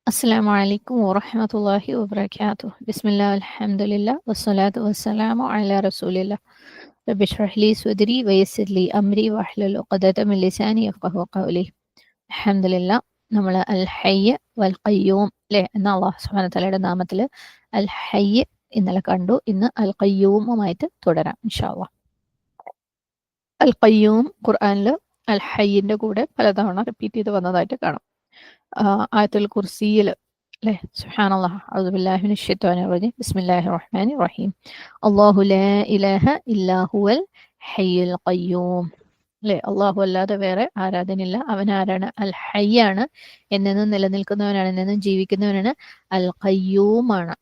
السلام عليكم ورحمة الله وبركاته. بسم الله والحمد لله والصلاة والسلام على رسول الله. رب اشرح لي صدري ويسر لي أمري واحلل عقدة من لساني يفقهوا قولي. الحمد لله. നമ്മൾ അൽ ഹയ്യ് വൽ ഖയ്യൂം അല്ലേ എന്ന അള്ളാഹു സുബ്ഹാനഹു വതആലയുടെ നാമത്തിൽ അൽ ഹയ്യ് ഇന്നലെ കണ്ടു. ഇന്ന് അൽ ഖയ്യൂമുമായിട്ട് തുടരാം ഇൻഷാ അല്ലാഹ്. അൽ ഖയ്യൂം ഖുർആനിൽ അൽ ഹയ്യിന്റെ കൂടെ പലതവണ റിപ്പീറ്റ് ചെയ്ത് വന്നതായിട്ട് കാണാം. ആയത്തുൽ കുർസിയിൽ അല്ലേ സുബ്ഹാനല്ലാഹ് അഊദു ബില്ലാഹി മിനശ് ശൈത്വാനിർ റജീം ബിസ്മില്ലാഹിർ റഹ്മാനിർ റഹീം അല്ലാഹു ലാ ഇലാഹ ഇല്ലാ ഹുവൽ ഹയ്യുൽ ഖയ്യൂം അല്ലേ അള്ളാഹു അല്ലാതെ വേറെ ആരാധനയില്ല. അവൻ ആരാണ്? അൽ ഹയ്യാണ്, എന്നെന്നും നിലനിൽക്കുന്നവനാണ്, എന്നെന്നും ജീവിക്കുന്നവനാണ്. അൽ ഖയ്യൂമാണ്.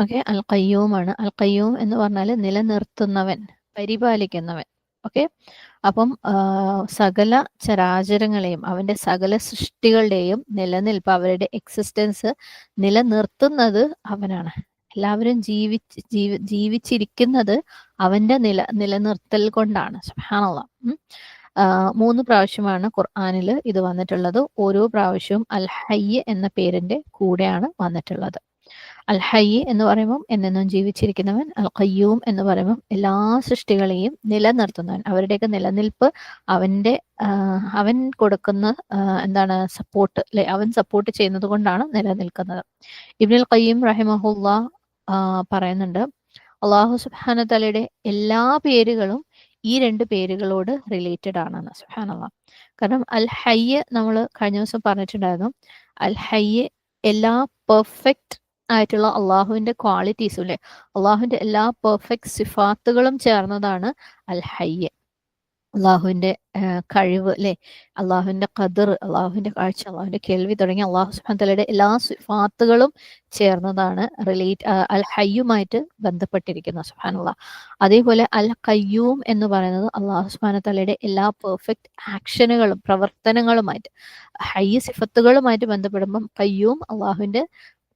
ഓക്കെ, അൽ ഖയ്യൂമാണ്. അൽ ഖയ്യൂം എന്ന് പറഞ്ഞാൽ നിലനിർത്തുന്നവൻ, പരിപാലിക്കുന്നവൻ. ഓക്കെ, അപ്പം സകല ചരാചരങ്ങളെയും അവൻ്റെ സകല സൃഷ്ടികളുടെയും നിലനിൽപ്പ്, അവരുടെ എക്സിസ്റ്റൻസ് നിലനിർത്തുന്നത് അവനാണ്. എല്ലാവരും ജീവിച്ചിരിക്കുന്നത് അവൻ്റെ നിലനിർത്തൽ കൊണ്ടാണ്. സുബ്ഹാനല്ലാഹ്. 3 പ്രാവശ്യമാണ് ഖുർആനിൽ ഇത് വന്നിട്ടുള്ളത്. ഓരോ പ്രാവശ്യവും അൽ ഹയ്യ് എന്ന പേരിൻ്റെ കൂടെയാണ് വന്നിട്ടുള്ളത്. അൽ ഹയ്യ് എന്ന് പറയുമ്പം എന്നെന്നും ജീവിച്ചിരിക്കുന്നവൻ. അൽ ഖയ്യൂം എന്ന് പറയുമ്പം എല്ലാ സൃഷ്ടികളെയും നിലനിർത്തുന്നവൻ. അവരുടെയൊക്കെ നിലനിൽപ്പ് അവൻ കൊടുക്കുന്ന എന്താണ് സപ്പോർട്ട് അല്ലെ, അവൻ സപ്പോർട്ട് ചെയ്യുന്നത് കൊണ്ടാണ് നിലനിൽക്കുന്നത്. ഇബ്നുൽ ഖയ്യിം റഹിമഹുല്ലാ പറയുന്നുണ്ട്, അള്ളാഹു സുബ്ഹാനഹു തആലയുടെ എല്ലാ പേരുകളും ഈ 2 പേരുകളോട് റിലേറ്റഡ് ആണെന്ന്. സുബ്ഹാനല്ലാഹ്. കാരണം അൽ ഹയ്യ് നമ്മൾ കഴിഞ്ഞ ദിവസം പറഞ്ഞിട്ടുണ്ടായിരുന്നു. അൽ ഹയ്യ് എല്ലാ പെർഫെക്റ്റ് ആയിട്ടുള്ള അള്ളാഹുവിൻ്റെ ക്വാളിറ്റീസും അല്ലേ, അള്ളാഹുവിൻ്റെ എല്ലാ പെർഫെക്റ്റ് സിഫാത്തുകളും ചേർന്നതാണ് അൽ ഹയ്യ്. അള്ളാഹുവിൻ്റെ കഴിവ് അല്ലേ, അള്ളാഹുവിൻ്റെ ഖദർ, അള്ളാഹുവിൻ്റെ കാഴ്ച, അള്ളാഹുവിൻ്റെ കേൾവി തുടങ്ങിയ അള്ളാഹു സുബ്ഹാനഹു തആലയുടെ എല്ലാ സിഫാത്തുകളും ചേർന്നതാണ് അൽ ഹയ്യുമായിട്ട് ബന്ധപ്പെട്ടിരിക്കുന്ന. സുബ്ഹാനല്ലാഹ്. അതേപോലെ അൽ ഖയ്യൂം എന്ന് പറയുന്നത് അള്ളാഹു സുബ്ഹാനഹു തആലയുടെ എല്ലാ പെർഫെക്റ്റ് ആക്ഷനുകളും പ്രവർത്തനങ്ങളുമായിട്ട്, ഹയ്യ് സിഫത്തുകളുമായിട്ട് ബന്ധപ്പെടുമ്പം ഖയ്യൂം അള്ളാഹുവിൻ്റെ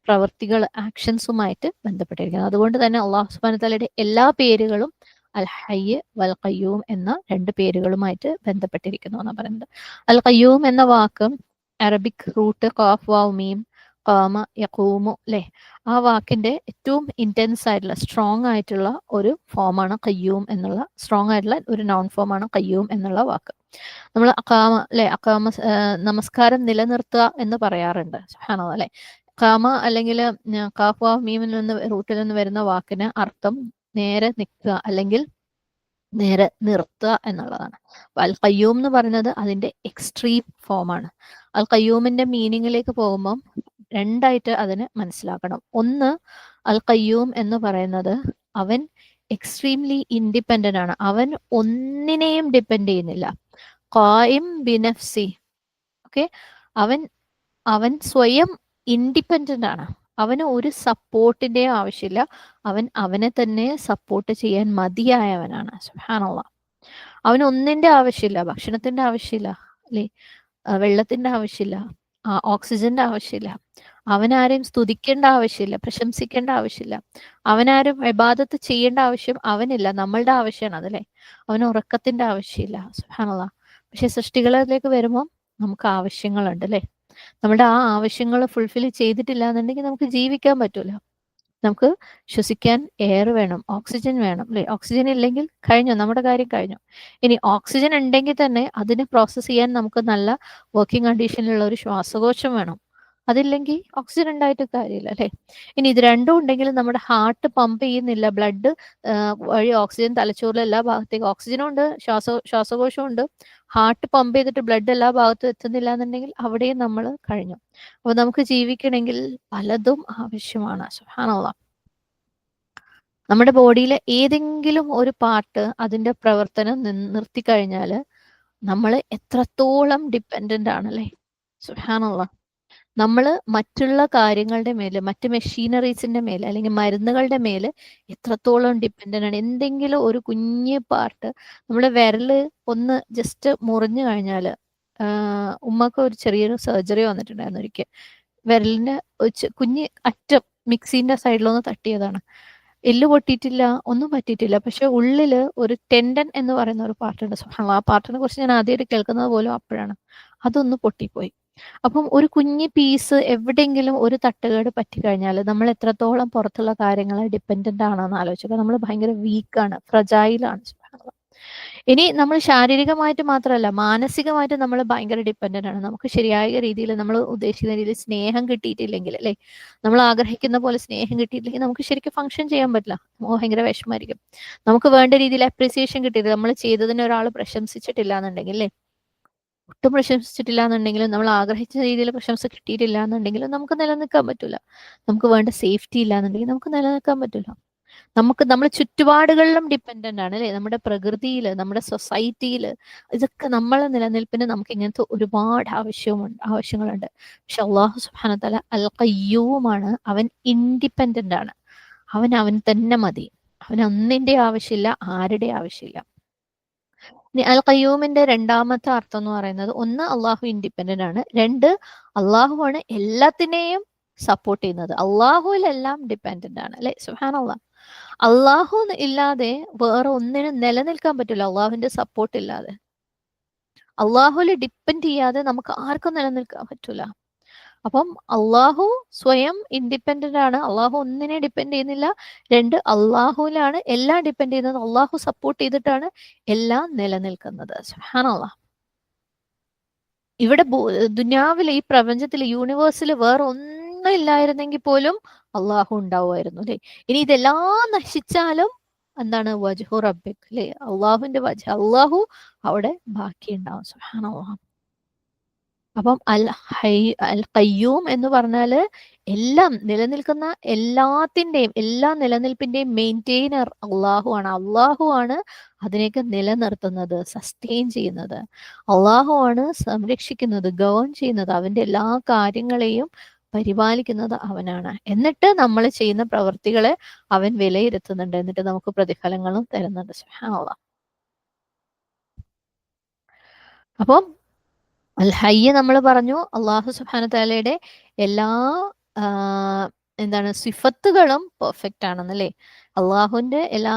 പ്രവൃത്തികൾ ആക്ഷൻസുമായിട്ട് ബന്ധപ്പെട്ടിരിക്കുന്നത്. അതുകൊണ്ട് തന്നെ അള്ളാഹു സുബ്ഹാനഹു തആലയുടെ എല്ലാ പേരുകളും അൽ ഹയ്യ് വൽ ഖയ്യൂം എന്ന 2 പേരുകളുമായിട്ട് ബന്ധപ്പെട്ടിരിക്കുന്നു എന്നാണ് പറയുന്നത്. അൽ ഖയ്യൂം എന്ന വാക്ക് അറബിക് റൂട്ട് ഖാഫ് വാവ് മീം ഖാമ യഖൂമു അല്ലേ, ആ വാക്കിന്റെ ഏറ്റവും ഇന്റൻസ് ആയിട്ടുള്ള സ്ട്രോങ് ആയിട്ടുള്ള ഒരു ഫോമാണ് ഖയ്യൂം എന്നുള്ള, സ്ട്രോങ് ആയിട്ടുള്ള ഒരു നൗൺ ഫോമാണ് ഖയ്യൂം എന്നുള്ള വാക്ക്. നമ്മൾ അഖാമ അല്ലെ, അഖാമ നമസ്കാരം നിലനിർത്തുക എന്ന് പറയാറുണ്ട്. സുബ്ഹാനല്ലാഹ് അല്ലെ. ഖാമ അല്ലെങ്കിൽ ഖാഫ് വാവ് മീമിൽ നിന്ന് റൂട്ടിൽ നിന്ന് വരുന്ന വാക്കിന് അർത്ഥം നേരെ നിൽക്കുക അല്ലെങ്കിൽ നേരെ നിർത്തുക എന്നുള്ളതാണ്. അൽ ഖയ്യൂം എന്ന് പറയുന്നത് അതിന്റെ എക്സ്ട്രീം ഫോമാണ്. അൽ ഖയ്യൂമിന്റെ മീനിങ്ങിലേക്ക് പോകുമ്പം 2 ആയിട്ട് അതിനെ മനസ്സിലാക്കണം. ഒന്ന്, അൽ ഖയ്യൂം എന്ന് പറയുന്നത് അവൻ എക്സ്ട്രീംലി ഇൻഡിപെൻഡന്റ് ആണ്. അവൻ ഒന്നിനെയും ഡിപ്പെൻഡ് ചെയ്യുന്നില്ല. ഖായിം ബിനഫ്സി. ഓക്കെ, അവൻ അവൻ സ്വയം ഇൻഡിപെൻഡന്റ് ആണ്. അവന് ഒരു സപ്പോർട്ടിന്റെയും ആവശ്യമില്ല. അവൻ അവനെ തന്നെ സപ്പോർട്ട് ചെയ്യാൻ മതിയായവനാണ്. സുബ്ഹാനല്ലാഹ്. അവന് ഒന്നിന്റെ ആവശ്യമില്ല. ഭക്ഷണത്തിന്റെ ആവശ്യമില്ല അല്ലേ, വെള്ളത്തിന്റെ ആവശ്യമില്ല, ഓക്സിജന്റെ ആവശ്യമില്ല. അവനാരെയും സ്തുതിക്കേണ്ട ആവശ്യമില്ല, പ്രശംസിക്കേണ്ട ആവശ്യമില്ല. അവനാരും ഇബാദത്ത് ചെയ്യേണ്ട ആവശ്യം അവനില്ല. നമ്മളുടെ ആവശ്യമാണ് അതല്ലേ. അവന് ഉറക്കത്തിന്റെ ആവശ്യമില്ല. സുബ്ഹാനല്ലാഹ്. പക്ഷെ സൃഷ്ടികളിലേക്ക് വരുമ്പോൾ നമുക്ക് ആവശ്യങ്ങളുണ്ട് അല്ലേ. നമ്മുടെ ആ ആവശ്യങ്ങൾ ഫുൾഫിൽ ചെയ്തിട്ടില്ല എന്നുണ്ടെങ്കിൽ നമുക്ക് ജീവിക്കാൻ പറ്റൂല. നമുക്ക് ശ്വസിക്കാൻ എയർ വേണം, ഓക്സിജൻ വേണം അല്ലേ. ഓക്സിജൻ ഇല്ലെങ്കിൽ കഴിഞ്ഞു, നമ്മുടെ കാര്യം കഴിഞ്ഞു. ഇനി ഓക്സിജൻ ഉണ്ടെങ്കിൽ തന്നെ അതിനെ പ്രോസസ്സ് ചെയ്യാൻ നമുക്ക് നല്ല വർക്കിംഗ് കണ്ടീഷനിലുള്ള ഒരു ശ്വാസകോശം വേണം. അതില്ലെങ്കിൽ ഓക്സിജൻ ഉണ്ടായിട്ട് കാര്യമില്ല അല്ലേ. ഇനി ഇത് രണ്ടും ഉണ്ടെങ്കിൽ നമ്മുടെ ഹാർട്ട് പമ്പ് ചെയ്യുന്നില്ല, ബ്ലഡ് വഴി ഓക്സിജൻ തലച്ചോറിലെ എല്ലാ ഭാഗത്തേക്കും, ഓക്സിജനും ഉണ്ട്, ശ്വാസകോശവും ഉണ്ട്, ഹാർട്ട് പമ്പ് ചെയ്തിട്ട് ബ്ലഡ് എല്ലാ ഭാഗത്തും എത്തുന്നില്ല എന്നുണ്ടെങ്കിൽ അവിടെയും നമ്മൾ കഴിഞ്ഞു. അപ്പോൾ നമുക്ക് ജീവിക്കണമെങ്കിൽ പലതും ആവശ്യമാണ്. സുബ്ഹാനല്ലാഹ്. നമ്മുടെ ബോഡിയിലെ ഏതെങ്കിലും ഒരു പാർട്ട് അതിന്റെ പ്രവർത്തനം നിർത്തിക്കഴിഞ്ഞാൽ നമ്മൾ എത്രത്തോളം ഡിപ്പെൻഡന്റ് ആണല്ലേ. സുബ്ഹാനല്ലാഹ്. നമ്മൾ മറ്റുള്ള കാര്യങ്ങളുടെ മേൽ, മറ്റ് മെഷീനറീസിന്റെ മേൽ അല്ലെങ്കിൽ മരുന്നുകളുടെ മേൽ എത്രത്തോളം ഡിപ്പെൻഡന്റ് ആണ്. എന്തെങ്കിലും ഒരു കുഞ്ഞ് പാർട്ട്, നമ്മുടെ വിരല് ഒന്ന് ജസ്റ്റ് മുറിഞ്ഞു കഴിഞ്ഞാൽ, ഉമ്മക്ക് ഒരു ചെറിയൊരു സർജറി വന്നിട്ടുണ്ടായിരുന്നു ഒരിക്കൽ. വിരലിന്റെ കുഞ്ഞ് അറ്റം മിക്സിന്റെ സൈഡിലൊന്ന് തട്ടിയതാണ്. എല്ല് പൊട്ടിയിട്ടില്ല, ഒന്നും പറ്റിയിട്ടില്ല. പക്ഷെ ഉള്ളില് ഒരു ടെൻഡൻ എന്ന് പറയുന്ന ഒരു പാർട്ടുണ്ട്. സുബ്ഹാനല്ലാഹ്. ആ പാർട്ടിനെ കുറിച്ച് ഞാൻ ആദ്യമായിട്ട് കേൾക്കുന്നത് പോലും അപ്പോഴാണ്. അതൊന്ന് പൊട്ടിപ്പോയി. അപ്പം ഒരു കുഞ്ഞ് പീസ് എവിടെയെങ്കിലും ഒരു തട്ടുകേട് പറ്റിക്കഴിഞ്ഞാല് നമ്മൾ എത്രത്തോളം പുറത്തുള്ള കാര്യങ്ങളെ ഡിപ്പെൻഡന്റ് ആണെന്ന് ആലോചിക്കുക. നമ്മൾ ഭയങ്കര വീക്കാണ്, ഫ്രജൈലാണ്. സുബ്ഹാനല്ലാഹ്. ഇനി നമ്മൾ ശാരീരികമായിട്ട് മാത്രമല്ല, മാനസികമായിട്ട് നമ്മൾ ഭയങ്കര ഡിപ്പെൻഡന്റ് ആണ്. നമുക്ക് ശരിയായ രീതിയിൽ നമ്മൾ ഉദ്ദേശിക്കുന്ന രീതിയിൽ സ്നേഹം കിട്ടിയിട്ടില്ലെങ്കിൽ, അല്ലേ, നമ്മൾ ആഗ്രഹിക്കുന്ന പോലെ സ്നേഹം കിട്ടിയിട്ടില്ലെങ്കിൽ നമുക്ക് ശരിക്കും ഫംഗ്ഷൻ ചെയ്യാൻ പറ്റില്ല. നമുക്ക് ഭയങ്കര വിഷമായിരിക്കും. നമുക്ക് വേണ്ട രീതിയിൽ അപ്രീസിയേഷൻ കിട്ടിയില്ല, നമ്മൾ ചെയ്തതിന് ഒരാൾ പ്രശംസിച്ചിട്ടില്ല എന്നുണ്ടെങ്കിൽ, അല്ലേ, ഒട്ടും പ്രശംസിച്ചിട്ടില്ല എന്നുണ്ടെങ്കിലും നമ്മൾ ആഗ്രഹിച്ച രീതിയിൽ പ്രശംസ കിട്ടിയിട്ടില്ല എന്നുണ്ടെങ്കിലും നമുക്ക് നിലനിൽക്കാൻ പറ്റില്ല. നമുക്ക് വേണ്ട സേഫ്റ്റി ഇല്ല എന്നുണ്ടെങ്കിൽ നമുക്ക് നിലനിൽക്കാൻ പറ്റില്ല. നമുക്ക് നമ്മുടെ ചുറ്റുപാടുകളിലും ഡിപ്പെൻഡന്റ് ആണ്, അല്ലേ, നമ്മുടെ പ്രകൃതിയിൽ, നമ്മുടെ സൊസൈറ്റിയിൽ. ഇതൊക്കെ നമ്മളെ നിലനിൽപ്പിന് നമുക്ക് ഇങ്ങനത്തെ ഒരുപാട് ആവശ്യങ്ങളുണ്ട്. പക്ഷെ അള്ളാഹു സുബ്ഹാനഹു വ തആല അൽ ഖയ്യൂമാണ്. അവൻ ഇൻഡിപെൻഡന്റ് ആണ്. അവൻ തന്നെ മതി. അവന് ഒന്നിന്റെ ആവശ്യമില്ല, ആരുടെ ആവശ്യമില്ല. ഇനി അൽ ഖയ്യൂമിന്റെ രണ്ടാമത്തെ അർത്ഥം എന്ന് പറയുന്നത്, ഒന്ന്, അള്ളാഹു ഇൻഡിപെൻഡന്റ് ആണ്. രണ്ട്, അള്ളാഹുവാണ് എല്ലാത്തിനെയും സപ്പോർട്ട് ചെയ്യുന്നത്. അള്ളാഹുവിലെല്ലാം ഡിപ്പെൻഡന്റ് ആണ്, അല്ലെ. സുബ്ഹാനല്ലാഹ്. അള്ളാഹു ഇല്ലാതെ വേറെ ഒന്നിനും നിലനിൽക്കാൻ പറ്റില്ല. അള്ളാഹുവിന്റെ സപ്പോർട്ട് ഇല്ലാതെ, അള്ളാഹുവിൽ ഡിപ്പെൻഡ് ചെയ്യാതെ നമുക്ക് ആർക്കും നിലനിൽക്കാൻ പറ്റൂല. അപ്പം അള്ളാഹു സ്വയം ഇൻഡിപെൻഡന്റ് ആണ്. അള്ളാഹു ഒന്നിനെ ഡിപ്പെൻഡ് ചെയ്യുന്നില്ല. രണ്ട്, അള്ളാഹുവിലാണ് എല്ലാം ഡിപ്പെൻഡ് ചെയ്യുന്നത്. അള്ളാഹു സപ്പോർട്ട് ചെയ്തിട്ടാണ് എല്ലാം നിലനിൽക്കുന്നത്. സുബ്ഹാനല്ലാഹ്. ഇവിടെ ദുനിയാവിലെ, ഈ പ്രപഞ്ചത്തിലെ, യൂണിവേഴ്സിൽ വേറെ ഒന്നും ഇല്ലായിരുന്നെങ്കിൽ പോലും അള്ളാഹു ഉണ്ടാവുമായിരുന്നു, അല്ലെ. ഇനി ഇതെല്ലാം നശിച്ചാലും എന്താണ്, വജ്ഹു റബ്ബിക്, അല്ലെ, അള്ളാഹുവിന്റെ വജ്ഹ്, അള്ളാഹു അവിടെ ബാക്കിയുണ്ടാവും. സുബ്ഹാനല്ലാഹ്. അപ്പം അൽ ഖയ്യൂം എന്ന് പറഞ്ഞാല് എല്ലാം നിലനിൽക്കുന്ന എല്ലാത്തിന്റെയും, എല്ലാ നിലനിൽപ്പിന്റെയും മെയിൻറ്റെയിനർ അള്ളാഹു ആണ്. അള്ളാഹു ആണ് അതിനെയൊക്കെ നിലനിർത്തുന്നത്, സസ്റ്റെയിൻ ചെയ്യുന്നത്. അള്ളാഹു ആണ് സംരക്ഷിക്കുന്നത്, ഗവേൺ ചെയ്യുന്നത്. അവന്റെ എല്ലാ കാര്യങ്ങളെയും പരിപാലിക്കുന്നത് അവനാണ്. എന്നിട്ട് നമ്മൾ ചെയ്യുന്ന പ്രവൃത്തികളെ അവൻ വിലയിരുത്തുന്നുണ്ട്. എന്നിട്ട് നമുക്ക് പ്രതിഫലങ്ങളും തരുന്നുണ്ട്. സുബ്ഹാനല്ലാഹ്. അപ്പം അൽ ഹയ്യ് നമ്മൾ പറഞ്ഞു, അള്ളാഹു സുബ്ഹാനഹു തആലയുടെ എല്ലാ ആ, എന്താണ്, സിഫത്തുകളും പെർഫെക്റ്റ് ആണെന്നല്ലേ. അള്ളാഹുവിന്റെ എല്ലാ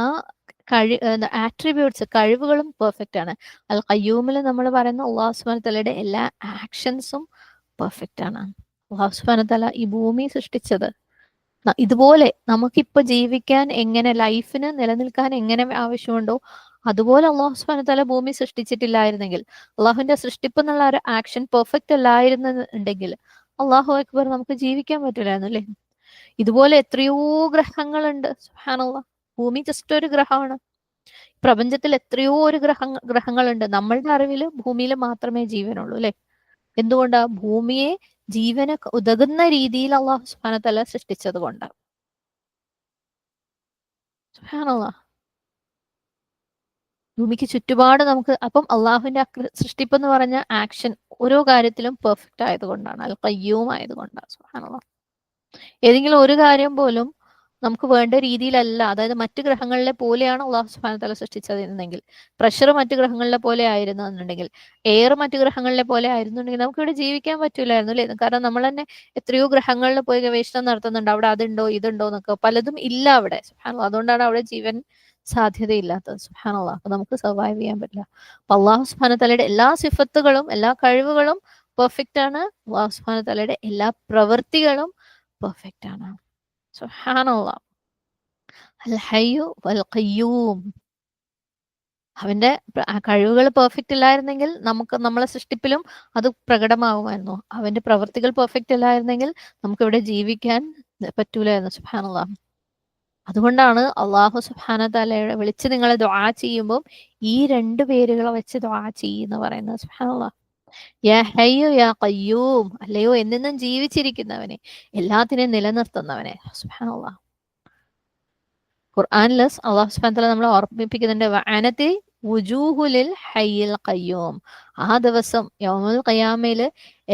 ആട്രിബ്യൂട്ട്സ്, കഴിവുകളും പെർഫെക്റ്റ് ആണ്. അൽ ഖയ്യൂമിൽ നമ്മൾ പറയുന്ന അള്ളാഹു സുബ്ഹാനഹു തആലയുടെ എല്ലാ ആക്ഷൻസും പെർഫെക്റ്റ് ആണ്. അള്ളാഹു സുബ്ഹാനഹു തആല ഈ ഭൂമി സൃഷ്ടിച്ചത് ഇതുപോലെ നമുക്കിപ്പോ ജീവിക്കാൻ എങ്ങനെ, ലൈഫിന് നിലനിൽക്കാൻ എങ്ങനെ ആവശ്യമുണ്ടോ അതുപോലെ അള്ളാഹു സുബ്ഹാനഹു തആല ഭൂമി സൃഷ്ടിച്ചിട്ടില്ലായിരുന്നെങ്കിൽ, അള്ളാഹുവിന്റെ സൃഷ്ടിപ്പ് എന്നുള്ള ഒരു ആക്ഷൻ പെർഫെക്റ്റ് അല്ലായിരുന്നുണ്ടെങ്കിൽ, അള്ളാഹു അക്ബർ, നമുക്ക് ജീവിക്കാൻ പറ്റില്ലായിരുന്നു, അല്ലേ. ഇതുപോലെ എത്രയോ ഗ്രഹങ്ങളുണ്ട്. സുബ്ഹാനല്ലാഹ്. ഭൂമി ജസ്റ്റ് ഒരു ഗ്രഹമാണ്. പ്രപഞ്ചത്തിൽ എത്രയോ ഒരു ഗ്രഹങ്ങളുണ്ട്. നമ്മളുടെ അറിവില് ഭൂമിയിൽ മാത്രമേ ജീവനുള്ളൂ, അല്ലെ. എന്തുകൊണ്ടാ? ഭൂമിയെ ജീവന് ഉതകുന്ന രീതിയിൽ അള്ളാഹു സുബ്ഹാനഹു തആല സൃഷ്ടിച്ചത് കൊണ്ടാണ്. സുബ്ഹാനല്ലാഹ്. ഭൂമിക്ക് ചുറ്റുപാട് നമുക്ക്, അപ്പം അള്ളാഹുവിന്റെ സൃഷ്ടിപ്പ് എന്ന് പറഞ്ഞ ആക്ഷൻ ഓരോ കാര്യത്തിലും പെർഫെക്റ്റ് ആയതുകൊണ്ടാണ്, അൽ ഖയ്യൂം ആയതുകൊണ്ടാണ്. സുബ്ഹാനല്ലാഹ്. ഏതെങ്കിലും ഒരു കാര്യം പോലും നമുക്ക് വേണ്ട രീതിയിലല്ല, അതായത് മറ്റു ഗ്രഹങ്ങളിലെ പോലെയാണ് അള്ളാഹു സുബ്ഹാനഹു തആല സൃഷ്ടിച്ചതെങ്കിൽ, പ്രഷർ മറ്റു ഗ്രഹങ്ങളിലെ പോലെ ആയിരുന്നു എന്നുണ്ടെങ്കിൽ, എയർ മറ്റു ഗ്രഹങ്ങളിലെ പോലെ ആയിരുന്നുണ്ടെങ്കിൽ നമുക്ക് ഇവിടെ ജീവിക്കാൻ പറ്റൂലായിരുന്നു, അല്ലേ. കാരണം നമ്മൾ തന്നെ എത്രയോ ഗ്രഹങ്ങളിൽ പോയി ഗവേഷണം നടത്തുന്നുണ്ട്. അവിടെ അതുണ്ടോ ഇതുണ്ടോ എന്നൊക്കെ, പലതും ഇല്ല അവിടെ. സുബ്ഹാനല്ലാഹ്. അതുകൊണ്ടാണ് അവിടെ ജീവൻ സാധ്യതയില്ലാത്തത്. സുബ്ഹാനല്ലാഹ്. അപ്പൊ നമുക്ക് സർവൈവ് ചെയ്യാൻ പറ്റില്ല. അപ്പൊ അള്ളാഹു സുബ്ഹാനഹു തആലയുടെ എല്ലാ സിഫത്തുകളും, എല്ലാ കഴിവുകളും പെർഫെക്റ്റ് ആണ്. അള്ളാഹു സുബ്ഹാനഹു തആലയുടെ എല്ലാ പ്രവൃത്തികളും പെർഫെക്റ്റ് ആണ്. സുബ്ഹാനല്ലാഹ്. അൽ ഹയ്യു വൽ ഖയ്യൂം. അവന്റെ കഴിവുകൾ പെർഫെക്റ്റ് ഇല്ലായിരുന്നെങ്കിൽ നമുക്ക് നമ്മളെ സൃഷ്ടിപ്പിലും അത് പ്രകടമാകുമായിരുന്നു. അവന്റെ പ്രവൃത്തികൾ പെർഫെക്റ്റ് അല്ലായിരുന്നെങ്കിൽ നമുക്ക് ഇവിടെ ജീവിക്കാൻ പറ്റൂലായിരുന്നു. സുബ്ഹാനല്ലാഹ്. അതുകൊണ്ടാണ് അള്ളാഹു സുബ്ഹാനഹു തആലയെ വിളിച്ച് നിങ്ങൾ ദുആ ചെയ്യുമ്പോൾ ഈ രണ്ട് പേരുകളെ വെച്ച് ദുആ ചെയ്യുന്ന പറയുന്നത്. സുബ്ഹാനല്ലാഹ്. യാ ഹയ്യു യാ ഖയ്യൂം, അല്ലയോ എന്നെന്നും ജീവിച്ചിരിക്കുന്നവനെ, എല്ലാത്തിനെയും നിലനിർത്തുന്നവനെ. സുബ്ഹാനല്ലാഹ്. ഖുർആനിൽ അള്ളാഹു സുബ്ഹാനഹു വ തആല നമ്മളെ ഓർമ്മിപ്പിക്കുന്നുണ്ട്, വഅനതി വുജൂഹുലിൽ ഹയ്യിൽ ഖയ്യൂം. ആ ദിവസം യൗമുൽ ഖിയാമയിൽ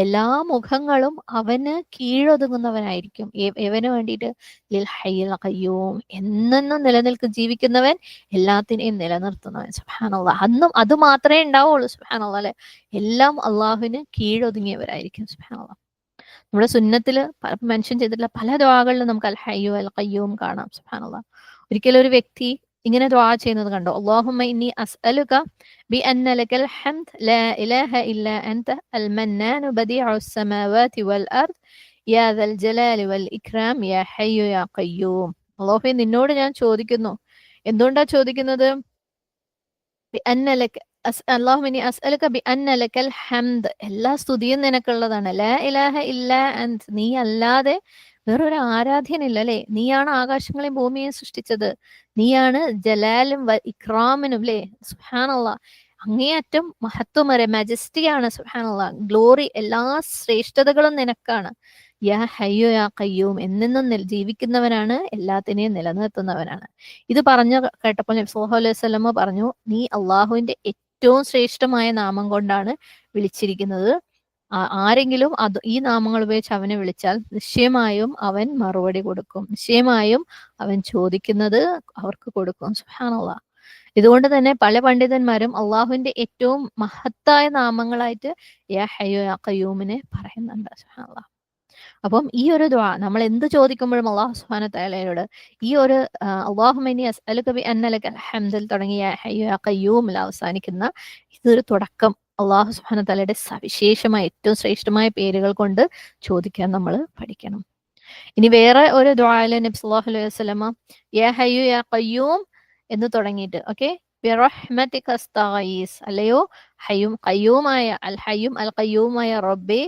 എല്ലാ മുഖങ്ങളും അവന് കീഴൊതുങ്ങുന്നവനായിരിക്കും. എവന് വേണ്ടിയിട്ട്? ലിൽ ഹയ്യിൽ ഖയ്യൂം, എന്നെന്നും ജീവിക്കുന്നവൻ, എല്ലാത്തിനെയും നിലനിർത്തുന്നവൻ. സുബ്ഹാനല്ലാഹ്. അന്നും അത് മാത്രമേ ഉണ്ടാവുള്ളൂ. സുബ്ഹാനല്ലാഹ്, അല്ലെ. എല്ലാം അള്ളാഹുവിന് കീഴൊതുങ്ങിയവരായിരിക്കും. സുബ്ഹാനല്ലാഹ്. നമ്മുടെ സുന്നത്തിൽ മെൻഷൻ ചെയ്തിട്ടുള്ള പല ദുആകളിലും നമുക്ക് അൽ ഹയ്യു അൽ ഖയ്യൂം കാണാം. സുബ്ഹാനല്ലാഹ്. ഒരിക്കലും ഒരു വ്യക്തി ഇങ്ങനെ ദുആ ചെയ്യുന്നത് കണ്ടോ? അല്ലാഹുമ്മ ഇന്നി അസ്അലുക ബിഅന്ന ലകൽ ഹംദ് ലാ ഇലാഹ ഇല്ലാ അൻത അൽ മന്നാനു ബദീഉസ് സമാവാതി വൽ അർദ് യാ ദൽ ജലാലി വൽ ഇക്രാം യാ ഹയ്യു യാ ഖയ്യൂം. അല്ലാഹുവേ, നിന്നോട് ഞാൻ ചോദിക്കുന്നു. എന്തുകൊണ്ടാ ചോദിക്കുന്നത്? ബിഅന്ന ലക അല്ലാഹുമ്മ ഇന്നി അസ്അലുക ബിഅന്ന ലകൽ ഹംദ്, എല്ലാ സ്തുതിയും നിനക്കുള്ളതാണ്. ലാ ഇലാഹ ഇല്ലാ അൻത്, നീ അല്ലാതെ വേറൊരു ആരാധ്യനില്ല അല്ലേ? നീയാണ് ആകാശങ്ങളെയും ഭൂമിയെയും സൃഷ്ടിച്ചത്. നീയാണ് ജലാലും ഇക്രാമിനും അല്ലേ? സുബ്ഹാനല്ലാഹ്, അങ്ങേയറ്റം മഹത്വമേറിയ മജസ്റ്റിയാണ്. സുബ്ഹാനല്ലാഹ്, ഗ്ലോറി, എല്ലാ ശ്രേഷ്ഠതകളും നിനക്കാണ്. യാ ഹയ്യു യാ ഖയ്യൂം, എന്നെന്നും ജീവിക്കുന്നവനാണ്, എല്ലാത്തിനെയും നിലനിർത്തുന്നവനാണ്. ഇത് പറഞ്ഞു കേട്ടപ്പോൾ നബി സല്ലല്ലാഹു അലൈഹി വസല്ലമ പറഞ്ഞു, നീ അള്ളാഹുവിന്റെ ഏറ്റവും ശ്രേഷ്ഠമായ നാമം കൊണ്ടാണ് വിളിച്ചിരിക്കുന്നത്. ആരെങ്കിലും ഈ നാമങ്ങൾ ഉപയോഗിച്ച് അവനെ വിളിച്ചാൽ നിശ്ചയമായും അവൻ മറുപടി കൊടുക്കും. നിശ്ചയമായും അവൻ ചോദിക്കുന്നത് അവർക്ക് കൊടുക്കും. സുബ്ഹാനല്ലാഹ്. ഇതുകൊണ്ട് തന്നെ പല പണ്ഡിതന്മാരും അള്ളാഹുവിന്റെ ഏറ്റവും മഹത്തായ നാമങ്ങളായിട്ട് യാ ഹയ്യു യാ ഖയ്യൂമിനെ പറയുന്നുണ്ട്. സുബ്ഹാനല്ലാഹ്. അപ്പം ഈ ഒരു ദുആ നമ്മൾ എന്ത് ചോദിക്കുമ്പോഴും അല്ലാഹു സുബ്ഹാനഹു തആലയോട് ഈ ഒരു അല്ലാഹുമ്മ ഇന്നി അസ്അലുക ബിഅന്ന ലകൽ ഹംദിൽ തുടങ്ങിയ ഹയ്യു യാ ഖയ്യൂമിൽ അവസാനിക്കുന്ന ഇതൊരു തുടക്കം അല്ലാഹു സുബ്ഹാനഹു തആലയുടെ സവിശേഷമായ ഏറ്റവും ശ്രേഷ്ഠമായ പേരുകൾ കൊണ്ട് ചോദിക്കാൻ നമ്മൾ പഠിക്കണം. ഇനി വേറെ ഒരു ദുആയില് നബി സല്ലല്ലാഹു അലൈഹി വസല്ലമ യാ ഹയ്യു യാ ഖയ്യൂം എന്ന് തുടങ്ങിയിട്ട് ബിറഹ്മതിക അസ്തഗീസ്, അല്ലയോ ഹയ്യും ഖയ്യൂമായ അൽ ഹയ്യും അൽ ഖയ്യൂമായ റബ്ബേ,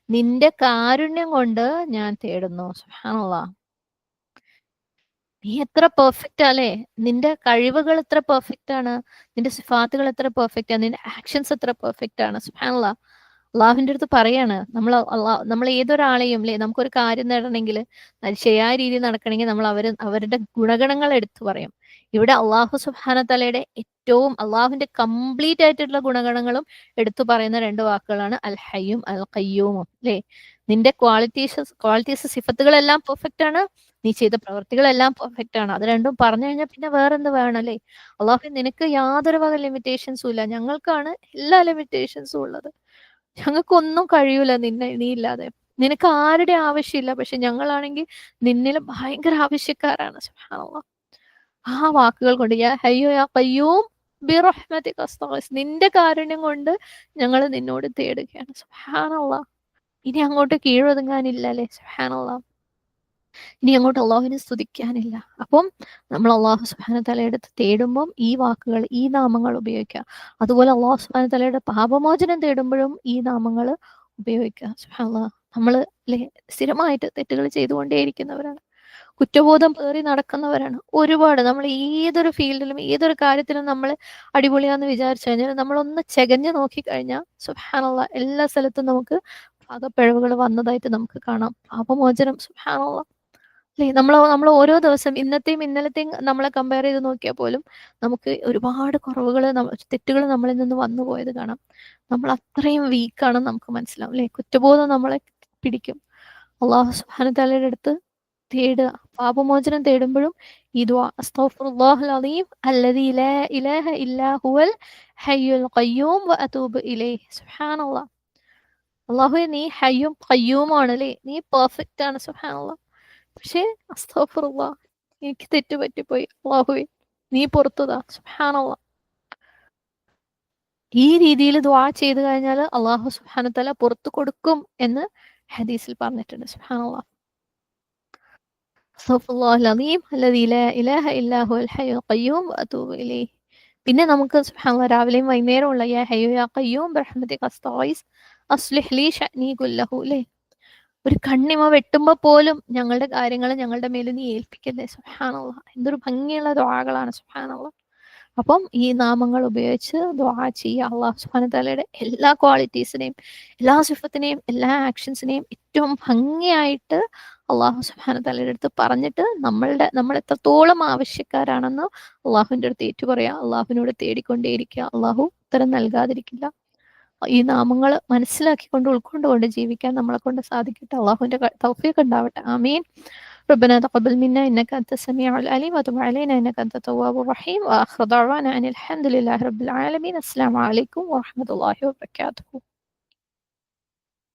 നിന്റെ കാരുണ്യം കൊണ്ട് ഞാൻ തേടുന്നു. സുബ്ഹാനല്ലാഹ്, നീ എത്ര പെർഫെക്റ്റ് അല്ലേ? നിന്റെ കഴിവുകൾ എത്ര പെർഫെക്റ്റ് ആണ്, നിന്റെ സിഫാത്തുകൾ എത്ര പെർഫെക്റ്റ് ആണ്, നിന്റെ ആക്ഷൻസ് എത്ര പെർഫെക്റ്റ് ആണ്. സുബ്ഹാനല്ലാഹ്, അള്ളാഹുവിന്റെ അടുത്ത് പറയാണ്, നമ്മൾ ഏതൊരാളെയും അല്ലേ, നമുക്കൊരു കാര്യം നേടണമെങ്കിൽ, അത് ശരിയായ രീതിയിൽ നടക്കണമെങ്കിൽ നമ്മൾ അവരുടെ ഗുണഗണങ്ങൾ എടുത്തു പറയും. ഇവിടെ അള്ളാഹു സുബ്ഹാനഹു തആലയുടെ ഏറ്റവും അള്ളാഹുവിന്റെ കംപ്ലീറ്റ് ആയിട്ടുള്ള ഗുണഗണങ്ങളും പറയുന്ന രണ്ട് വാക്കുകളാണ് അൽ ഹയ്യും അൽ ഖയ്യൂമും അല്ലേ? നിന്റെ ക്വാളിറ്റീസ് സിഫത്തുകളെല്ലാം പെർഫെക്റ്റ് ആണ്, നീ ചെയ്ത പ്രവൃത്തികളെല്ലാം പെർഫെക്റ്റ് ആണ്. അത് രണ്ടും പറഞ്ഞു കഴിഞ്ഞാൽ പിന്നെ വേറെന്ത് വേണം അല്ലേ? അള്ളാഹു, നിനക്ക് യാതൊരു വക ലിമിറ്റേഷൻസും ഇല്ല, ഞങ്ങൾക്കാണ് എല്ലാ ലിമിറ്റേഷൻസും ഉള്ളത്. ഞങ്ങൾക്കൊന്നും കഴിയൂല നീ ഇല്ലാതെ. നിനക്ക് ആരുടെ ആവശ്യമില്ല, പക്ഷെ ഞങ്ങളാണെങ്കിൽ നിന്നിൽ ഭയങ്കര ആവശ്യക്കാരാണ്. സുബ്ഹാനല്ലാഹ്. ആ വാക്കുകൾ കൊണ്ട് യാ ഹയ്യു യാ ഖയ്യൂം ബിറഹ്മതിക അസ്തഗീസ്, നിന്റെ കാരുണ്യം കൊണ്ട് ഞങ്ങൾ നിന്നോട് തേടുകയാണ്. സുബ്ഹാനല്ലാഹ്. ഇനി അങ്ങോട്ട് കീഴൊതുങ്ങാനില്ല അല്ലേ? സുബ്ഹാനല്ലാഹ്. ഇനി അങ്ങോട്ട് അള്ളാഹുവിനെ സ്തുതിക്കാനില്ല. അപ്പം നമ്മൾ അള്ളാഹു സുബ്ഹാനഹു തആലയുടെ അടുത്ത് തേടുമ്പം ഈ വാക്കുകൾ, ഈ നാമങ്ങൾ ഉപയോഗിക്കുക. അതുപോലെ അള്ളാഹു സുബ്ഹാനഹു തആലയുടെ പാപമോചനം തേടുമ്പോഴും ഈ നാമങ്ങൾ ഉപയോഗിക്കുക. സുബ്ഹാനല്ലാഹ്. നമ്മൾ സ്ഥിരമായിട്ട് തെറ്റുകൾ ചെയ്തുകൊണ്ടേയിരിക്കുന്നവരാണ്, കുറ്റബോധം പേറി നടക്കുന്നവരാണ്. ഒരുപാട് നമ്മൾ ഏതൊരു ഫീൽഡിലും ഏതൊരു കാര്യത്തിലും നമ്മൾ അടിപൊളിയാന്ന് വിചാരിച്ചു കഴിഞ്ഞാൽ നമ്മളൊന്ന് ചെകഞ്ഞു നോക്കിക്കഴിഞ്ഞാൽ സുബ്ഹാനല്ലാഹ് എല്ലാ സ്ഥലത്തും നമുക്ക് പാകപ്പിഴവുകൾ വന്നതായിട്ട് നമുക്ക് കാണാം. പാപമോചനം സുബ്ഹാനല്ലാഹ് അല്ലേ? നമ്മൾ ഓരോ ദിവസം ഇന്നത്തെയും ഇന്നലത്തെയും നമ്മളെ കമ്പയർ ചെയ്ത് നോക്കിയാൽ പോലും നമുക്ക് ഒരുപാട് കുറവുകൾ, തെറ്റുകൾ നമ്മളിൽ നിന്ന് വന്നു പോയത് കാണാം. നമ്മൾ അത്രയും വീക്കാണെന്ന് നമുക്ക് മനസ്സിലാവും അല്ലേ? കുറ്റബോധം നമ്മളെ പിടിക്കും. അള്ളാഹു സുബ്ഹാനഹു തആലയുടെ അടുത്ത് തേടുക, പാപമോചനം തേടുമ്പോഴും ഈ ദുആ അസ്തഗ്ഫിറുല്ലാഹൽ അലീം അല്ലദീ ലാ ഇലാഹ ഇല്ലാ ഹുവൽ ഹയ്യുൽ ഖയ്യൂം വഅതൂബു ഇലൈഹി. സുബ്ഹാനല്ലാഹ്. അല്ലാഹുവേ, നീ ഹയ്യും ഖയ്യൂമാണ് അല്ലേ? നീ പെർഫെക്റ്റ് ആണ്. സുബ്ഹാനല്ലാഹ്. പക്ഷേ അസ്തഗ്ഫിറുല്ലാഹ്, എനിക്ക് തെറ്റ് പറ്റിപ്പോയി, അല്ലാഹുവേ നീ പുറത്തു താ. സുബ്ഹാനല്ലാഹ്. ഈ രീതിയിൽ ദുആ ചെയ്തു കഴിഞ്ഞാൽ അല്ലാഹു സുബ്ഹാനഹു തആല പുറത്തു കൊടുക്കും എന്ന് ഹദീസിൽ പറഞ്ഞിട്ടുണ്ട്. സുബ്ഹാനല്ലാഹ്. അസ്തഗ്ഫിറുല്ലാഹൽ അലീം അല്ലദീ ലാ ഇലാഹ ഇല്ലാ ഹുവൽ ഹയ്യുൽ ഖയ്യൂം വഅതൂബു ഇലൈഹി. പിന്നെ നമുക്ക് സുബ്ഹാനല്ലാഹ് രാവിലെയും വൈകുന്നേരവും ഉള്ള യാ ഹയ്യു യാ ഖയ്യൂം ബിറഹ്മതിക അസ്തഗീസ് അസ്ലിഹ് ലീ ശഅനീ കുല്ലഹു അല്ലേ? ഒരു കണ്ണിമ വെട്ടുമ്പോൾ പോലും ഞങ്ങളുടെ കാര്യങ്ങൾ ഞങ്ങളുടെ മേൽ നീ ഏൽപ്പിക്കല്ലേ. സുബ്ഹാനല്ലാഹ്. എന്തൊരു ഭംഗിയുള്ള ദുആകളാണ്. സുബ്ഹാനല്ലാഹ്. അപ്പം ഈ നാമങ്ങൾ ഉപയോഗിച്ച് ദുആ ചെയ്യുക. അല്ലാഹു സുബ്ഹാനഹു തആലയുടെ എല്ലാ ക്വാളിറ്റീസിനെയും എല്ലാ സിഫത്തിനെയും എല്ലാ ആക്ഷൻസിനെയും ഏറ്റവും ഭംഗിയായിട്ട് അല്ലാഹു സുബ്ഹാനഹു തആലയുടെ അടുത്ത് പറഞ്ഞിട്ട് നമ്മൾ എത്രത്തോളം ആവശ്യക്കാരാണെന്ന് അള്ളാഹുവിൻ്റെ അടുത്ത് ഏറ്റുപറയുക. അള്ളാഹുവിനോട് തേടിക്കൊണ്ടേയിരിക്കുക. അള്ളാഹു ഉത്തരം നൽകാതിരിക്കില്ല. ഈ നാമങ്ങൾ മനസ്സിലാക്കിക്കൊണ്ട് ഉൾക്കൊണ്ടുകൊണ്ട് ജീവിക്കാൻ നമ്മളെ കൊണ്ട് സാധിക്കട്ടെ. അള്ളാഹുവിൻ്റെ തൗഫീഖ് ഉണ്ടാവട്ടെ. ആമീൻ. ربنا تقبل منا إنك أنت السميع العليم وتب علينا إنك أنت التواب الرحيم وآخر دعوانا أن الحمد لله رب العالمين. السلام عليكم ورحمة الله وبركاته.